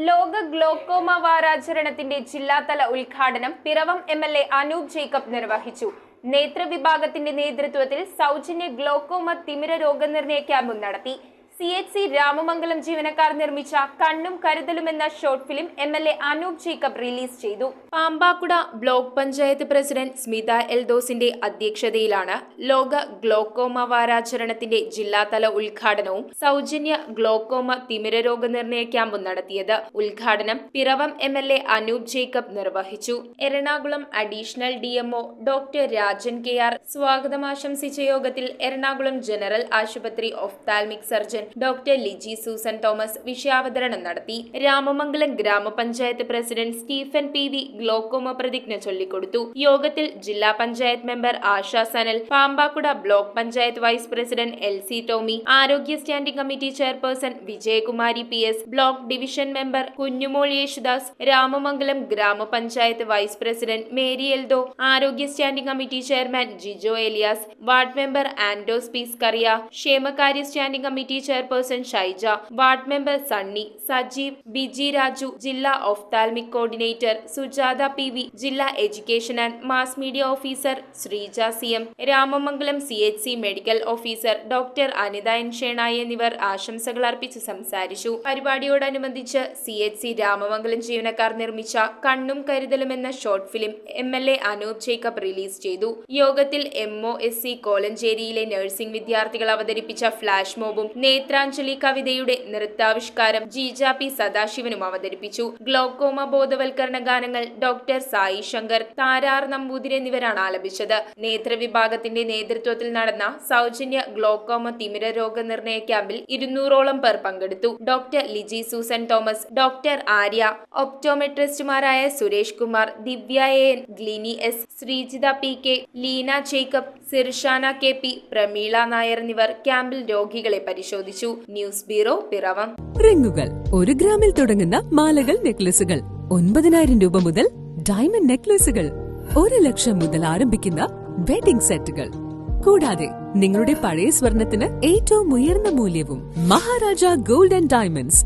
ലോക ഗ്ലോക്കോമ വാരാചരണത്തിന്റെ ജില്ലാതല ഉദ്ഘാടനം പിറവം എംഎൽഎ അനൂപ് ജേക്കബ് നിർവഹിച്ചു. നേതൃവിഭാഗത്തിന്റെ നേതൃത്വത്തിൽ സൗജന്യ ഗ്ലോക്കോമ തിമിര രോഗനിർണയ ക്യാമ്പും നടത്തി. CHC രാമമംഗലം ജീവനക്കാർ നിർമ്മിച്ച കണ്ണും കരുതലും എന്ന short film MLA Anoop Jacob release ചെയ്തു. പാമ്പാക്കുട ബ്ലോക്ക് പഞ്ചായത്ത് പ്രസിഡന്റ് സ്മിത എൽദോസിന്റെ അധ്യക്ഷതയിലാണ് ലോക ഗ്ലോക്കോമ വാരാചരണത്തിന്റെ ജില്ലാതല ഉദ്ഘാടനവും സൗജന്യ ഗ്ലോക്കോമ തിമിര രോഗനിർണയ ക്യാമ്പും നടത്തിയത്. ഉദ്ഘാടനം പിറവം എംഎൽഎ അനൂപ് ജേക്കബ് നിർവഹിച്ചു. Ernakulam additional DMO doctor Rajan KR സ്വാഗതം ആശംസിച്ച യോഗത്തിൽ എറണാകുളം ജനറൽ ആശുപത്രി ophthalmic surgeon doctor Liji Susan Thomas വിഷയാവതരണം നടത്തി. രാമമംഗലം ഗ്രാമപഞ്ചായത്ത് പ്രസിഡന്റ് സ്റ്റീഫൻ PV ഗ്ലോക്കോമ പ്രതിജ്ഞ ചൊല്ലിക്കൊടുത്തു. യോഗത്തിൽ ജില്ലാ panchayat member Asha Sanal, Pampakuda block panchayat vice president LC Tomy, ആരോഗ്യ standing committee chairperson Vijayakumari PS, block division member Kunjumol Yesudas, Ramamangalam ഗ്രാമപഞ്ചായത്ത് വൈസ് പ്രസിഡന്റ് മേരി എൽദോ, ആരോഗ്യ standing committee chairman Jijo Elias, ward member Andos P Scaria, ക്ഷേമകാര്യ standing committee chairperson Shaija, ward member Sunny, Sajeev, Biji Raju, ജില്ലാ ഒഫ്താൽമിക് കോർഡിനേറ്റർ സുജാത PV, ജില്ലാ education and mass media officer Sreeja CM, Ramamangalam CHC medical officer doctor Anitha N Shenoy എന്നിവർ ആശംസകൾ അർപ്പിച്ച് സംസാരിച്ചു. പരിപാടിയോടനുബന്ധിച്ച് CHC Ramamangalam ജീവനക്കാർ നിർമ്മിച്ച കണ്ണും കരുതലും എന്ന short film MLA Anoop Jacob release ചെയ്തു. യോഗത്തിൽ MOSC കോലഞ്ചേരിയിലെ നഴ്സിംഗ് വിദ്യാർത്ഥികൾ അവതരിപ്പിച്ച ഫ്ലാഷ് മോബും നേത്രാഞ്ജലി കവിതയുടെ നൃത്താവിഷ്കാരം GJP സദാശിവനും അവതരിപ്പിച്ചു. ഗ്ലോക്കോമ ബോധവൽക്കരണ ഗാനങ്ങൾ ഡോക്ടർ സായി ശങ്കർ, താരാർ നമ്പൂതിരി എന്നിവരാണ് ആലപിച്ചത്. നേതൃവിഭാഗത്തിന്റെ നേതൃത്വത്തിൽ നടന്ന സൗജന്യ ഗ്ലോക്കോമ തിമിര രോഗനിർണയ ക്യാമ്പിൽ 200ഓളം പേർ പങ്കെടുത്തു. ഡോക്ടർ ലിജി സൂസൻ തോമസ്, ഡോക്ടർ ആര്യ, ഒപ്റ്റോമെട്രിസ്റ്റുമാരായ Suresh Kumar, Divya AN, Glini S, Sreejitha PK, Leena Jacob, Sirshana KP, Prameela Nair എന്നിവർ ക്യാമ്പിൽ രോഗികളെ പരിശോധിച്ചു. News bureau, Piravom. റിങ്ങുകൾ 1 ഗ്രാമിൽ തുടങ്ങുന്ന മാലകൾ, നെക്ലസുകൾ 9,000 രൂപ മുതൽ ഡയമണ്ട് നെക്ലസുകൾ 1 ലക്ഷം മുതൽ ആരംഭിക്കുന്ന വെഡിംഗ് സെറ്റുകൾ, കൂടാതെ നിങ്ങളുടെ പഴയ സ്വർണത്തിന് ഏറ്റവും ഉയർന്ന മൂല്യവും. Maharaja gold and diamonds